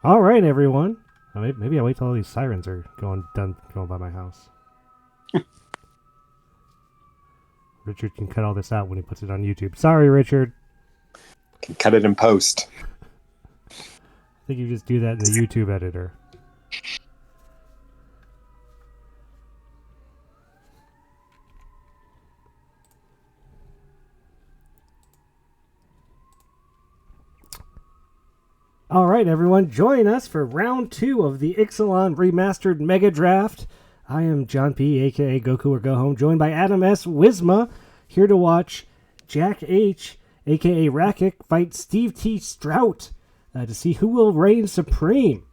All right, everyone. Maybe I'll wait till all these sirens are going by my house. Richard can cut all this out when he puts it on YouTube. Sorry, Richard. Can cut it in post. I think you just do that in the YouTube editor. All right, everyone, join us for round 2 of the Ixalan Remastered Megadraft. I am John P., a.k.a. Goku or Go Home, joined by Adam S. Wisma, here to watch Jack H., a.k.a. Rakic, fight Steve T. Strout to see who will reign supreme.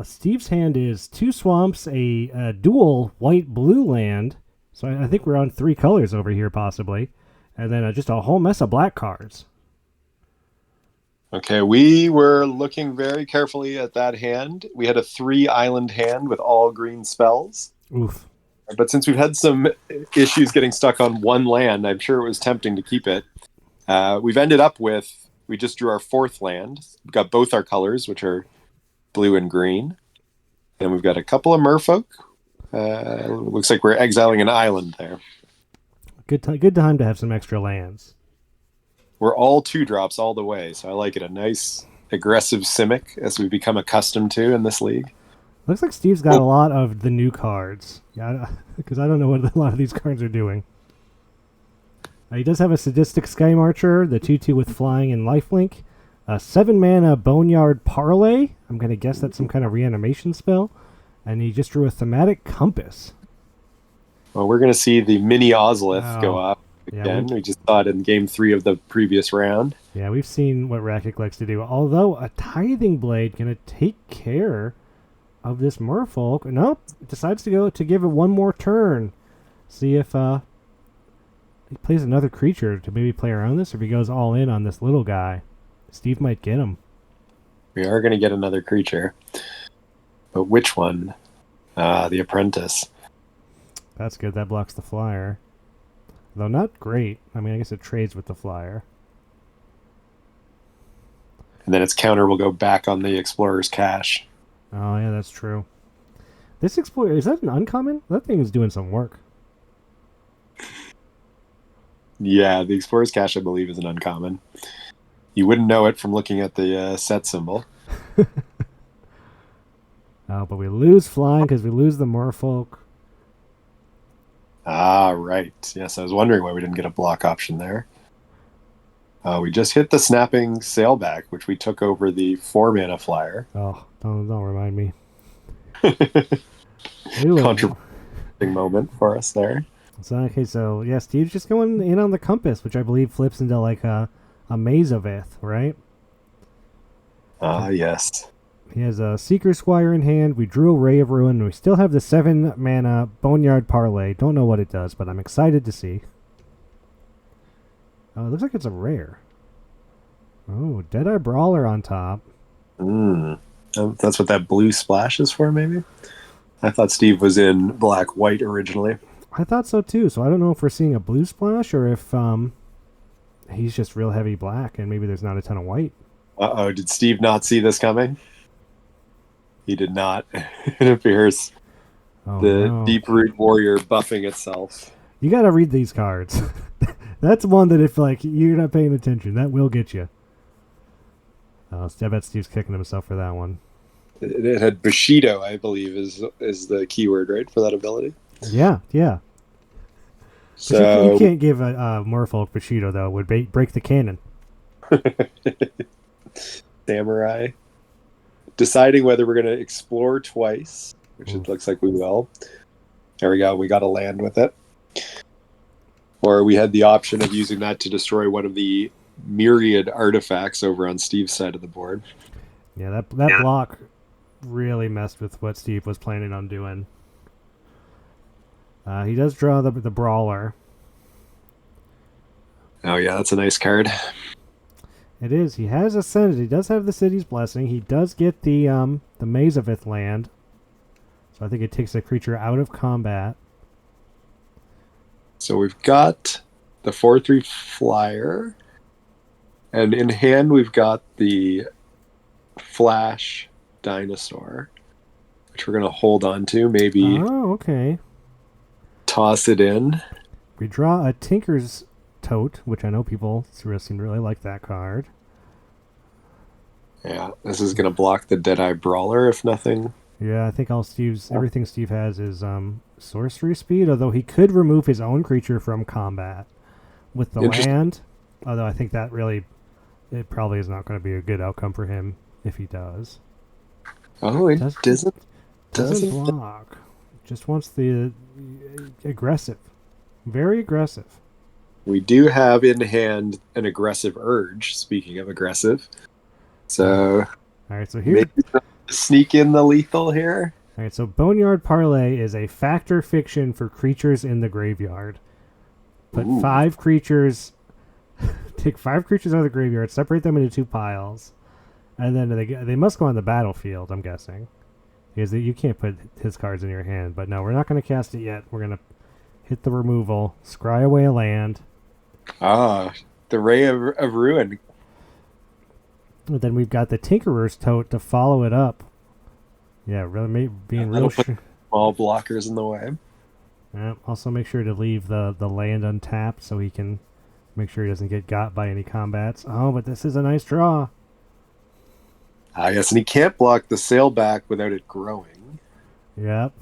Steve's hand is 2 swamps, a dual white-blue land, so I think we're on 3 colors over here, possibly, and then just a whole mess of black cards. Okay, we were looking very carefully at that hand. We had a 3-island hand with all green spells. Oof. But since we've had some issues getting stuck on one land, I'm sure it was tempting to keep it. We've ended up with, we just drew our 4th land. We've got both our colors, which are blue and green. And we've got a couple of merfolk. Looks like we're exiling an island there. Good time to have some extra lands. We're all 2-drops all the way, so I like it. A nice aggressive Simic, as we've become accustomed to in this league. Looks like Steve's got a lot of the new cards. Yeah, because I don't know what a lot of these cards are doing. He does have a Sadistic Sky Marcher, the 2/2 with flying and lifelink, a 7-mana Boneyard Parlay. I'm going to guess that's some kind of reanimation spell. And he just drew a Thematic Compass. Well, we're going to see the mini Ozlith go up again. Yeah, we just saw it in game 3 of the previous round. Yeah, we've seen what Rakic likes to do. Although a Tithing Blade going to take care of this merfolk. Nope, decides to give it one more turn. See if he plays another creature to maybe play around this, or if he goes all in on this little guy. Steve might get him. We are going to get another creature. But which one? The Apprentice. That's good. That blocks the flyer. Though not great. I mean, I guess it trades with the flyer. And then its counter will go back on the Explorer's Cache. Oh, yeah, that's true. This Explorer, is that an uncommon? That thing is doing some work. Yeah, the Explorer's Cache, I believe, is an uncommon. You wouldn't know it from looking at the set symbol. Oh, but we lose flying because we lose the merfolk. Ah, right. Yes, I was wondering why we didn't get a block option there. We just hit the Snapping Sailback, which we took over the 4-mana flyer. Oh, don't remind me. Controversial moment for us there. So, okay, so yeah, Steve's just going in on the compass, which I believe flips into like a Maze of Ith, right? Yes. He has a Seeker Squire in hand. We drew a Ray of Ruin. And we still have the 7-mana Boneyard Parlay. Don't know what it does, but I'm excited to see. Oh, it looks like it's a rare. Oh, Deadeye Brawler on top. That's what that blue splash is for, maybe? I thought Steve was in black-white originally. I thought so too, so I don't know if we're seeing a blue splash or if he's just real heavy black and maybe there's not a ton of white. Uh-oh, did Steve not see this coming? He did not. It appears Deep-Root Warrior buffing itself. You gotta read these cards. That's one that if like you're not paying attention, that will get you. I bet Steve's kicking himself for that one. It had Bushido, I believe, is the keyword, right, for that ability? Yeah. So you can't give a Merfolk Bushido, though. It would break the canon. Samurai. Deciding whether we're going to explore twice, which it looks like we will. There we go. We got to land with it. Or we had the option of using that to destroy one of the myriad artifacts over on Steve's side of the board. Yeah, that block really messed with what Steve was planning on doing. He does draw the Brawler. Oh, yeah, that's a nice card. It is. He has Ascended. He does have the City's Blessing. He does get the Maze of Ith land. So I think it takes a creature out of combat. So we've got the 4/3 flyer. And in hand, we've got the Flash Dinosaur, which we're going to hold on to. Maybe Oh, okay. toss it in. We draw a Tinker's Tote, which I know people seem to really like that card. Yeah, this is going to block the Deadeye Brawler, if nothing. Yeah, I think everything Steve has is sorcery speed, although he could remove his own creature from combat with the Interesting. land. Although I think it probably is not going to be a good outcome for him if he does. Oh, it doesn't. Doesn't block. Just wants the aggressive. Very aggressive. We do have in hand an aggressive urge, speaking of aggressive. So Alright, so maybe sneak in the lethal here. Alright, so Boneyard Parlay is a factor fiction for creatures in the graveyard. Put Ooh. 5 creatures take 5 creatures out of the graveyard, separate them into 2 piles, and then they must go on the battlefield, I'm guessing. Because you can't put his cards in your hand. But no, we're not going to cast it yet. We're going to hit the removal, scry away a land. Ah, the Ray of Ruin. And then we've got the Tinkerer's Tote to follow it up. Yeah, really being real. Small blockers in the way. Yeah, also make sure to leave the land untapped so he can make sure he doesn't get got by any combats. Oh, but this is a nice draw. Yes, and he can't block the sailback without it growing. Yep.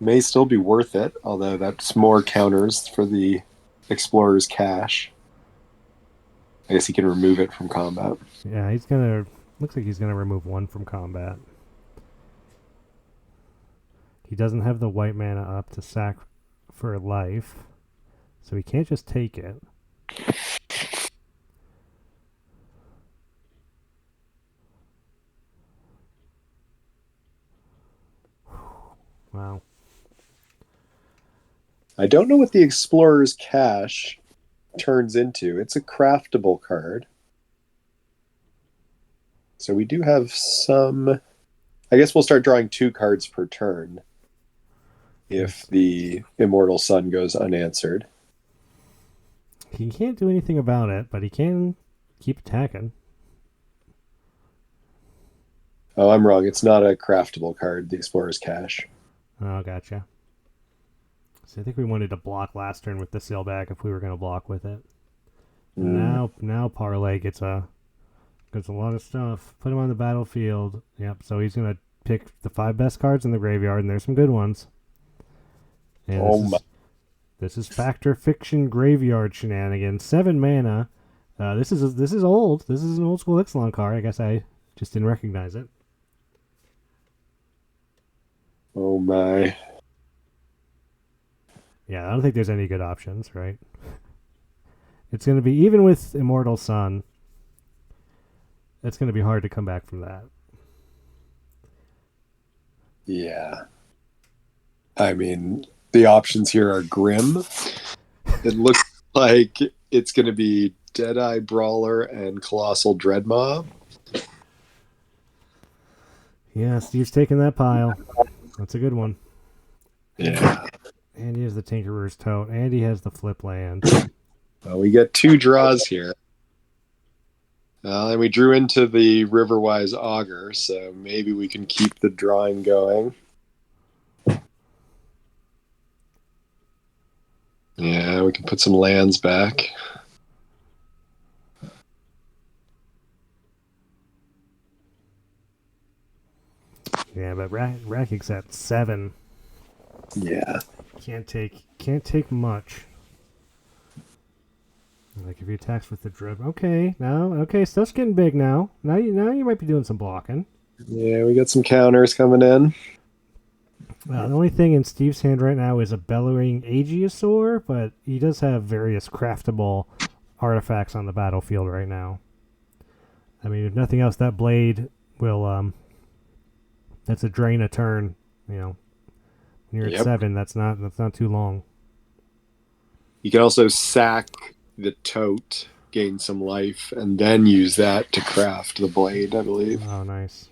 May still be worth it, although that's more counters for the Explorer's Cache. I guess he can remove it from combat. Yeah, looks like he's gonna remove 1 from combat. He doesn't have the white mana up to sack for life, so he can't just take it. Wow. I don't know what the Explorer's Cache turns into. It's a craftable card. So we do have some... I guess we'll start drawing 2 cards per turn if the Immortal Sun goes unanswered. He can't do anything about it, but he can keep attacking. Oh, I'm wrong. It's not a craftable card, the Explorer's Cache. Oh, gotcha. So I think we wanted to block last turn with the sailback if we were going to block with it. Now Parlay gets a lot of stuff. Put him on the battlefield. Yep, so he's going to pick the 5 best cards in the graveyard, and there's some good ones. And this is Factor Fiction Graveyard Shenanigans. 7 mana. This is old. This is an old school Ixalan card. I guess I just didn't recognize it. Oh my. Yeah, I don't think there's any good options, right? It's going to be, even with Immortal Sun, it's going to be hard to come back from that. Yeah. I mean, the options here are grim. It looks like it's going to be Deadeye Brawler and Colossal Dreadmob. Yeah, Steve's taking that pile. That's a good one. Yeah. And he has the Tinkerer's Tote, and he has the flip land. Well, we get 2 draws here. And we drew into the Riverwise Augur, so maybe we can keep the drawing going. Yeah, we can put some lands back. Yeah, but Rakik's at 7. Yeah. Can't take much. Like if he attacks with the drip. Okay, stuff's getting big now. Now you might be doing some blocking. Yeah, we got some counters coming in. Well, the only thing in Steve's hand right now is a Bellowing Aegiosaur, but he does have various craftable artifacts on the battlefield right now. I mean, if nothing else, that blade will that's a drain a turn. You know, when you're at 7, that's not too long. You can also sack the tote, gain some life, and then use that to craft the blade, I believe. Oh, nice.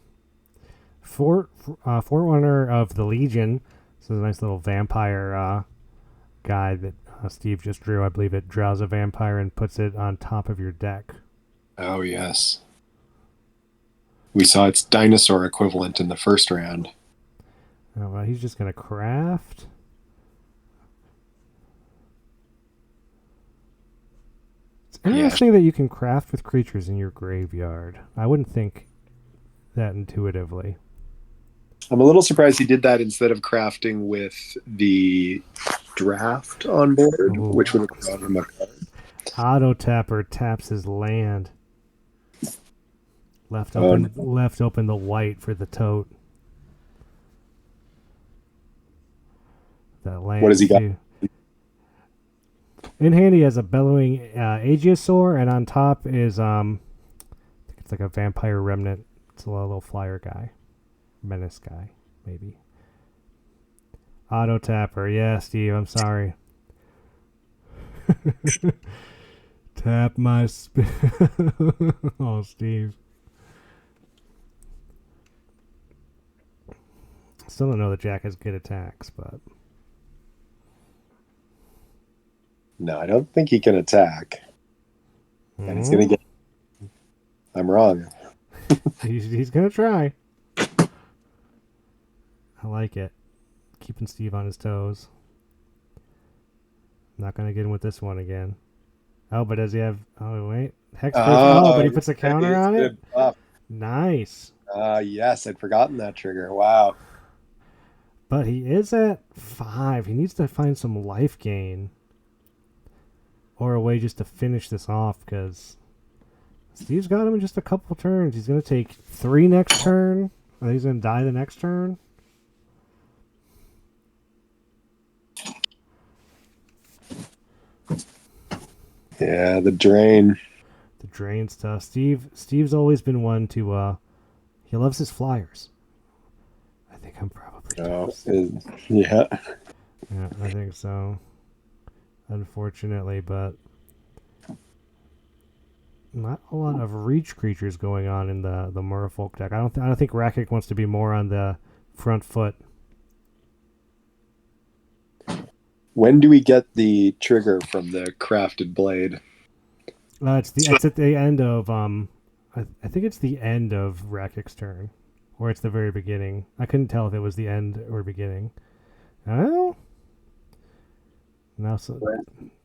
Forerunner of the Legion. This is a nice little vampire guy that Steve just drew. I believe it draws a vampire and puts it on top of your deck. Oh, yes. We saw its dinosaur equivalent in the first round. Oh, well, he's just gonna craft. It's Yeah, interesting that you can craft with creatures in your graveyard. I wouldn't think that intuitively. I'm a little surprised he did that instead of crafting with the draft on board, Oh, which would have brought him a card. Auto Tapper taps his land. Left Oh, open, no. left open the white for the tote. That What land has he got? too. In hand, he has a bellowing Aegiosaur, and on top is I think it's like a vampire remnant. It's a little flyer guy, menace guy, maybe. Auto Tapper, yeah, Steve. I'm sorry. Tap my oh, Steve. Still don't know that Jack has good attacks, but No, I don't think he can attack. And he's going to get. I'm wrong. he's gonna try. I like it. Keeping Steve on his toes. Not gonna get him with this one again. Oh, but does he have? Oh wait, hexproof. Oh, but he puts a counter on it. Nice. Yes, I'd forgotten that trigger. Wow. But he is at 5. He needs to find some life gain. Or a way just to finish this off, because Steve's got him in just a couple turns. He's going to take 3 next turn. Or he's going to die the next turn. Yeah, the drain. The drain stuff. Steve's always been one to, he loves his flyers. I think I'm probably Yeah. Yeah, I think so. Unfortunately, but not a lot of reach creatures going on in the Merfolk deck. I don't think Rakik wants to be more on the front foot. When do we get the trigger from the crafted blade? It's at the end of I think it's the end of Rakik's turn, or it's the very beginning. I couldn't tell if it was the end or beginning. Oh, now so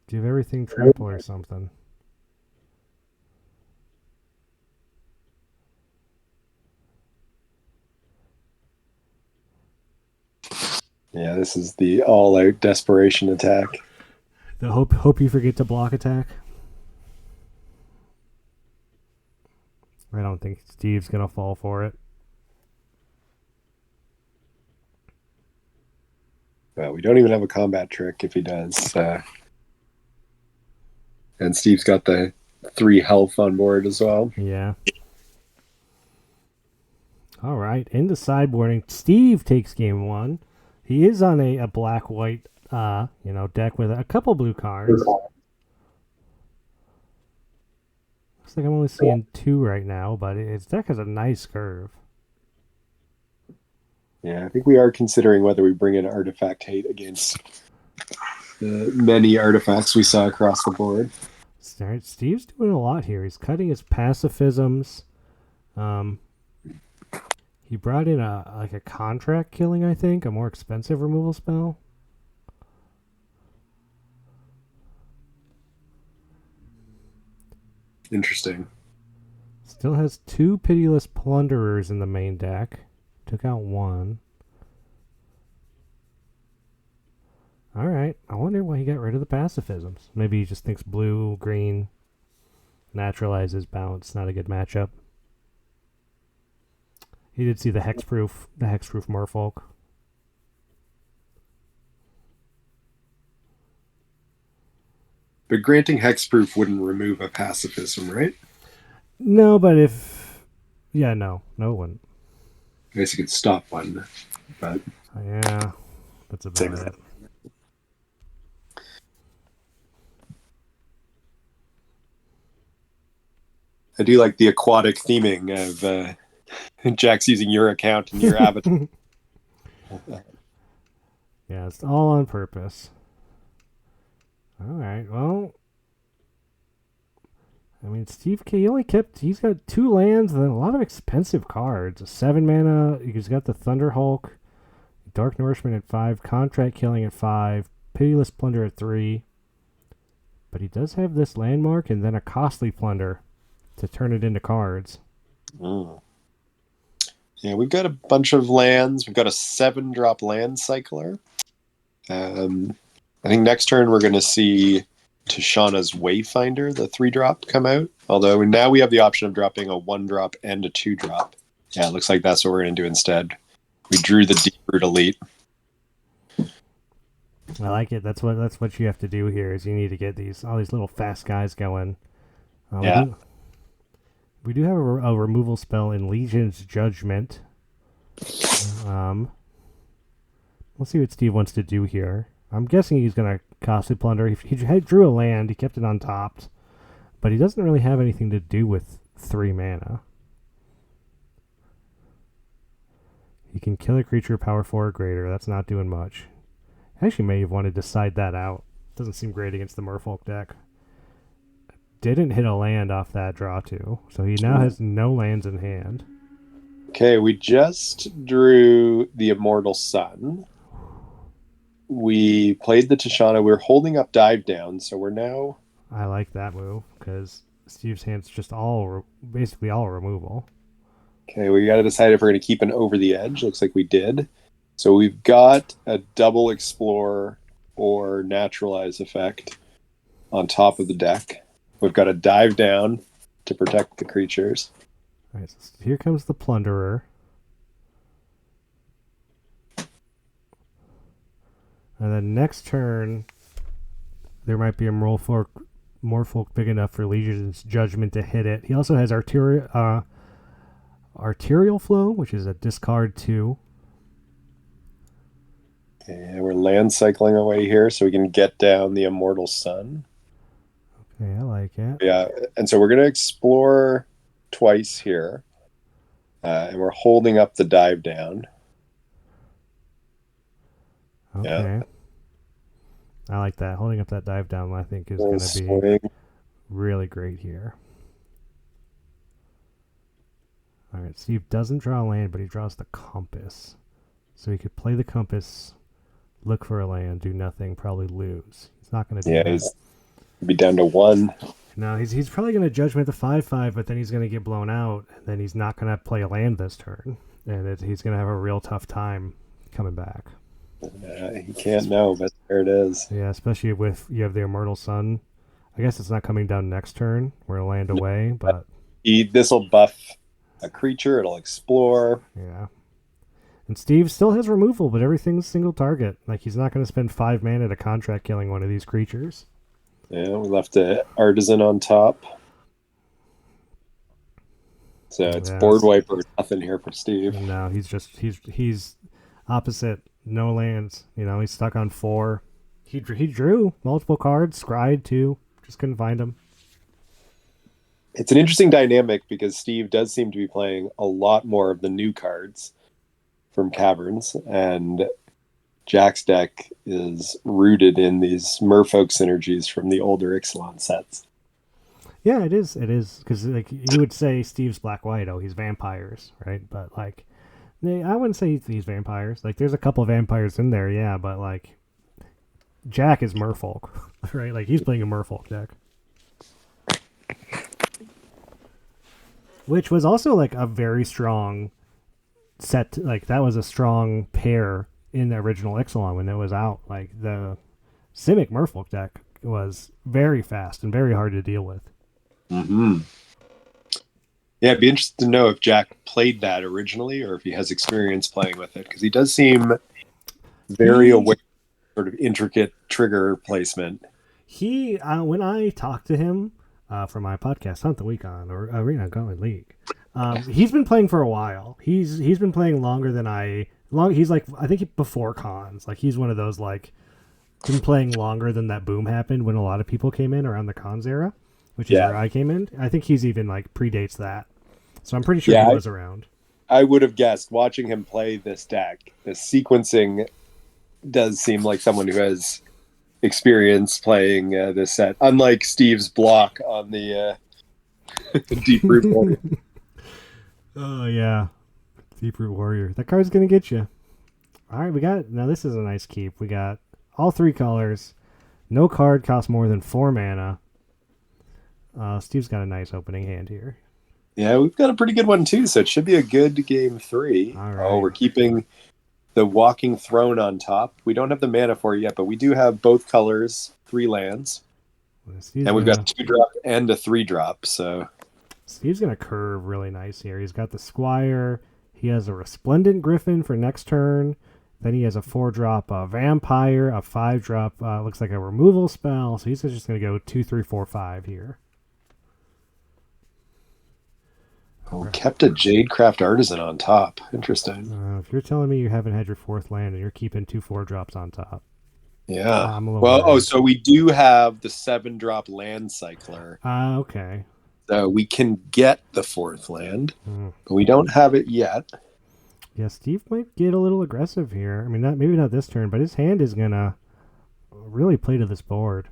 give everything trample or something. Yeah, this is the all-out desperation attack. The hope you forget to block attack. I don't think Steve's gonna fall for it. Well, we don't even have a combat trick if he does. And Steve's got the 3 health on board as well. Yeah. All right, into sideboarding. Steve takes game 1. He is on a black-white, deck with a couple blue cards. Looks like I'm only seeing 2 right now, but his deck has a nice curve. Yeah, I think we are considering whether we bring in artifact hate against the many artifacts we saw across the board. Steve's doing a lot here. He's cutting his pacifisms. He brought in a contract killing, I think, a more expensive removal spell. Interesting. Still has 2 pitiless plunderers in the main deck. Took out 1. Alright, I wonder why he got rid of the pacifisms. Maybe he just thinks blue, green naturalizes bounce. Not a good matchup. He did see the hexproof Merfolk. But granting hexproof wouldn't remove a pacifism, right? No, but if... Yeah, no it wouldn't. I guess you could stop one, but... Yeah, that's about it. I do like the aquatic theming of Jack's using your account and your avatar. Yeah, it's all on purpose. Alright, well... I mean, Steve K. He's got 2 lands and then a lot of expensive cards. A 7 mana. He's got the Thunder Hulk, Dark Nourishment at 5, Contract Killing at 5, Pitiless Plunder at 3. But he does have this landmark and then a Costly Plunder to turn it into cards. Mm. Yeah, we've got a bunch of lands. We've got a 7-drop land cycler. I think next turn we're going to see Tishana's Wayfinder, the 3-drop, come out. Although now we have the option of dropping a 1-drop and a 2-drop. Yeah, it looks like that's what we're going to do instead. We drew the Deep Root Elite. I like it. That's what you have to do here. Is you need to get all these little fast guys going. Yeah. We do have a removal spell in Legion's Judgment. Let's see what Steve wants to do here. I'm guessing he's going to Costly Plunder. He drew a land. He kept it untapped. But he doesn't really have anything to do with 3 mana. He can kill a creature power 4 or greater. That's not doing much. Actually may have wanted to side that out. Doesn't seem great against the Merfolk deck. Didn't hit a land off that draw too. So he now has no lands in hand. Okay, we just drew the Immortal Sun. We played the Tishana. We're holding up Dive Down, so we're now... I like that move, because Steve's hand's just basically all removal. Okay, we got to decide if we're going to keep an Over the Edge. Looks like we did. So we've got a double Explore or Naturalize effect on top of the deck. We've got a Dive Down to protect the creatures. All right, so here comes the Plunderer. And then next turn, there might be a Merfolk big enough for Legion's Judgment to hit it. He also has Arterial Flow, which is a discard 2. Okay, we're land cycling away here so we can get down the Immortal Sun. Okay, I like it. Yeah, and so we're going to explore twice here. And we're holding up the Dive Down. Okay. Yeah. I like that. Holding up that Dive Down, I think, is going to be really great here. All right, Steve doesn't draw a land, but he draws the Compass. So he could play the Compass, look for a land, do nothing, probably lose. He's not going to do that. Yeah, he's be down to 1. No, he's probably going to Judgment the 5/5, but then he's going to get blown out, and then he's not going to play a land this turn, and he's going to have a real tough time coming back. He can't know, but there it is. Yeah, especially with you have the Immortal Sun. I guess it's not coming down next turn. We're a land away, but This will buff a creature. It'll explore. Yeah. And Steve still has removal, but everything's single target. Like, he's not going to spend 5 mana to contract killing one of these creatures. Yeah, we left the Artisan on top. So it's board wipe or nothing here for Steve. No, he's opposite. No lands. He's stuck on 4. He drew multiple cards, scryed too. Just couldn't find them. It's an interesting dynamic because Steve does seem to be playing a lot more of the new cards from Caverns, and Jack's deck is rooted in these Merfolk synergies from the older Ixalan sets. Yeah, it is. It is, because you would say Steve's black-white. Oh, he's vampires, right? But I wouldn't say he's vampires. There's a couple of vampires in there, yeah, but Jack is Merfolk, right? He's playing a Merfolk deck. Which was also a very strong set. That was a strong pair in the original Ixalan when it was out. The Simic Merfolk deck was very fast and very hard to deal with. Mm-hmm. Yeah, it'd be interesting to know if Jack played that originally or if he has experience playing with it, because he does seem very aware of sort of intricate trigger placement. He, when I talked to him for my podcast, Hunt the Week on, or Arena Gauntlet League, he's been playing for a while. He's been playing longer than he's I think before cons. He's one of those been playing longer than that boom happened when a lot of people came in around the cons era, which is where I came in. I think he's even predates that. So I'm pretty sure he was around. I would have guessed, watching him play this deck, the sequencing does seem like someone who has experience playing this set. Unlike Steve's block on the Deep Root Warrior. Oh yeah, Deep-Root Warrior. That card's gonna get you. All right, we got now. This is a nice keep. We got all 3 colors. No card costs more than 4 mana. Steve's got a nice opening hand here. Yeah, we've got a pretty good one too, so it should be a good game 3. All right. Oh, we're keeping the Walking Throne on top. We don't have the mana for it yet, but we do have both colors, 3 lands. And we've got 2-drop and a 3-drop, so... Steve's going to curve really nice here. He's got the Squire. He has a Resplendent Griffin for next turn. Then he has a 4-drop Vampire, a 5-drop, looks like a removal spell. So he's just going to go 2, 3, 4, 5 here. Oh, kept a Jadecraft Artisan on top. Interesting. If you're telling me you haven't had your 4th land and you're keeping 2 4-drops on top. Yeah. I'm a little well, worried. so we do have the 7-drop Land Cycler. Okay. So we can get the 4th land, but we don't have it yet. Yeah, Steve might get a little aggressive here. I mean, maybe not this turn, but his hand is going to really play to this board.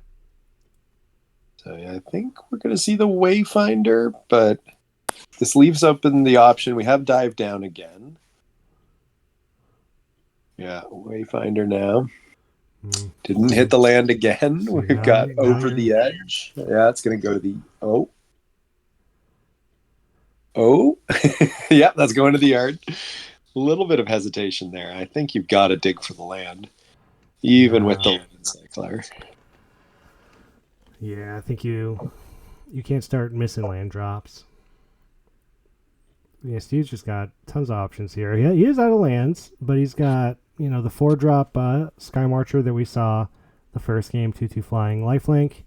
So yeah, I think we're going to see the Wayfinder, but this leaves open the option. We have Dive Down again. Yeah, Wayfinder now. Didn't hit the land again. So We've got Over the Edge. Yeah, it's going to go to the... Oh, yeah, that's going to the yard. A little bit of hesitation there. I think you've got to dig for the land, even with the Land Cycler. Yeah, I think you can't start missing land drops. Yeah, Steve's just got tons of options here. He is out of lands, but he's got, the 4-drop Sky Marcher that we saw the first game, 2/2 flying lifelink.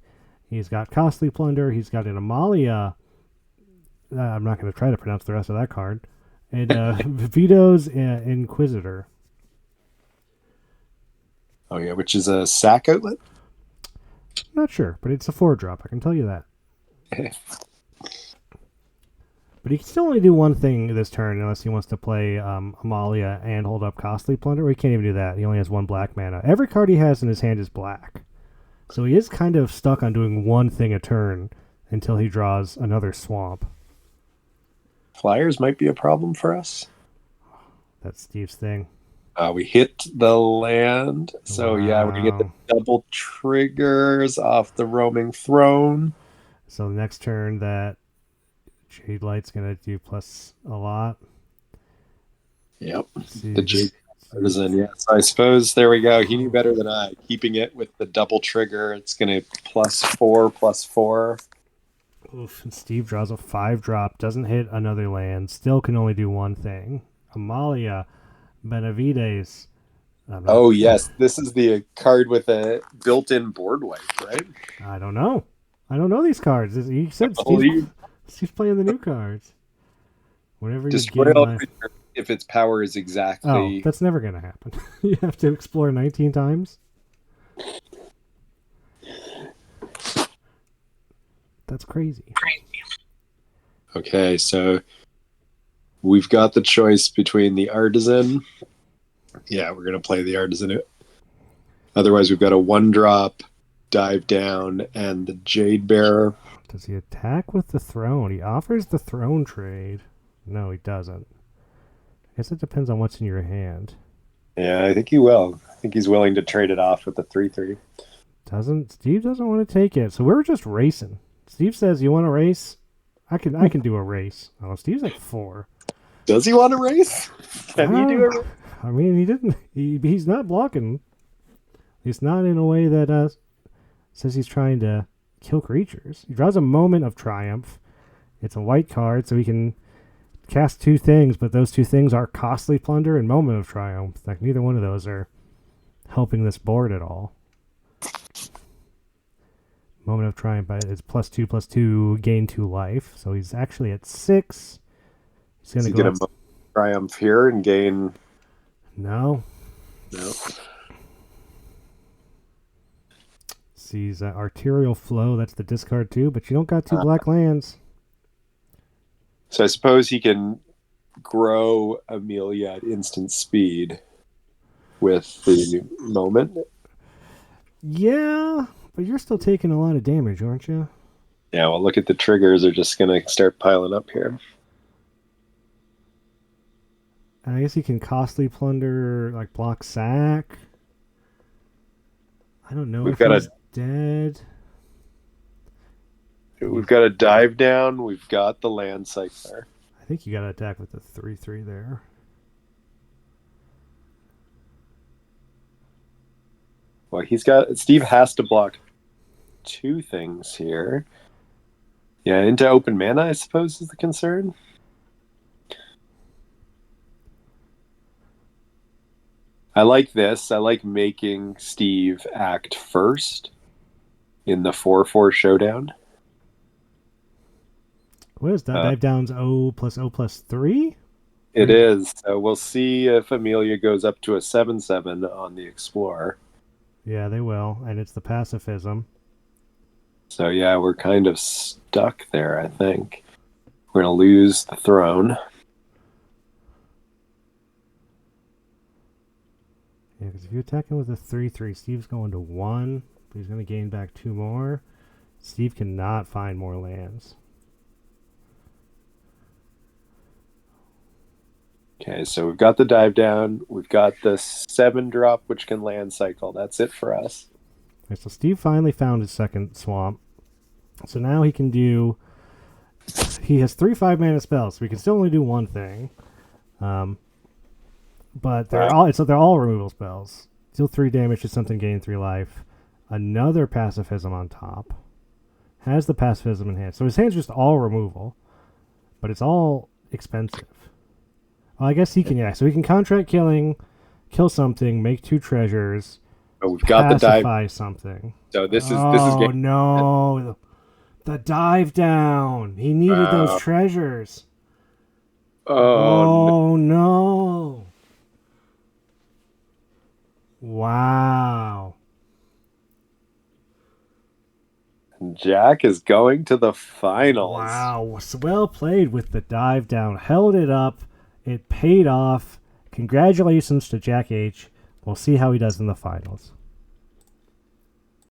He's got Costly Plunder. He's got an Amalia. I'm not going to try to pronounce the rest of that card. And Vito's Inquisitor. Oh, yeah, which is a sack outlet? Not sure, but it's a 4-drop. I can tell you that. But he can still only do one thing this turn unless he wants to play Amalia and hold up Costly Plunder. Well, he can't even do that. He only has 1 black mana. Every card he has in his hand is black. So he is kind of stuck on doing one thing a turn until he draws another swamp. Flyers might be a problem for us. That's Steve's thing. We hit the land. So, yeah, we get the double triggers off the Roaming Throne. So the next turn that Jade Light's going to do plus a lot. Yep. The Jade Artisan, yeah. So I suppose, there we go. He knew better than I. Keeping it with the double trigger, it's going to +4/+4. Oof, and Steve draws a 5-drop, doesn't hit another land, still can only do one thing. Amalia, Benavides. Oh, yes. This is the card with a built-in board wipe, right? I don't know. I don't know these cards. He said Steve's playing the new cards. Whenever you destroy all creatures if its power is exactly... Oh, that's never going to happen. You have to explore 19 times? That's crazy. Okay, so we've got the choice between the Artisan. Yeah, we're going to play the Artisan. Otherwise, we've got a 1-drop, Dive Down, and the Jade Bearer. Does he attack with the Throne? He offers the Throne trade. No, he doesn't. I guess it depends on what's in your hand. Yeah, I think he will. I think he's willing to trade it off with the 3/3. Steve doesn't want to take it, so we're just racing. Steve says, "You want to race? I can do a race." Oh, Steve's at 4. Does he want to race? Can he do a race? I mean, he didn't. He's not blocking. He's not in a way that says he's trying to kill creatures. He draws a Moment of Triumph. It's a white card, so he can cast 2 things, but those 2 things are Costly Plunder and Moment of Triumph. Like, neither one of those are helping this board at all. Moment of Triumph is +2/+2, gain 2 life. So he's actually at 6. He's going to get a Moment of Triumph here and gain... No. No. Sees Arterial Flow. That's the discard too, but you don't got 2 black lands. So I suppose he can grow Amelia at instant speed with the Moment. Yeah, but you're still taking a lot of damage, aren't you? Yeah, well, look at the triggers are just going to start piling up here. And I guess he can costly plunder, like block sack. I don't know We've if got he's dead. we've got a dive down. We've got the land cycler. I think you got to attack with the 3/3 there. Well, Steve has to block two things here. Yeah, into open mana, I suppose, is the concern. I like this. I like making Steve act first in the 4/4 showdown. What is that? Dive down's O+O+3? It is. So we'll see if Amelia goes up to a 7/7 on the Explorer. Yeah, they will. And it's the pacifism. So yeah, we're kind of stuck there, I think. We're going to lose the throne. Yeah, because if you attack him with a 3/3, Steve's going to 1. But he's going to gain back 2 more. Steve cannot find more lands. Okay, so we've got the dive down. We've got the 7-drop, which can land cycle. That's it for us. Okay, so Steve finally found his second swamp. So now he can do... He has 3 5-mana spells, so he can still only do one thing. But they're all removal spells. Deal 3 damage to something, gain 3 life. Another pacifism on top. Has the pacifism in hand. So his hand's just all removal. But it's all expensive. Well, I guess he can, yeah. So he can contract killing, kill something, make 2 treasures. Oh, we've got the dive. Pacify something. So this is Oh, game. no. The dive down. He needed those treasures. Oh, no. Wow. Jack is going to the finals. Wow. Well played with the dive down. Held it up. It paid off. Congratulations to Jack H. We'll see how he does in the finals.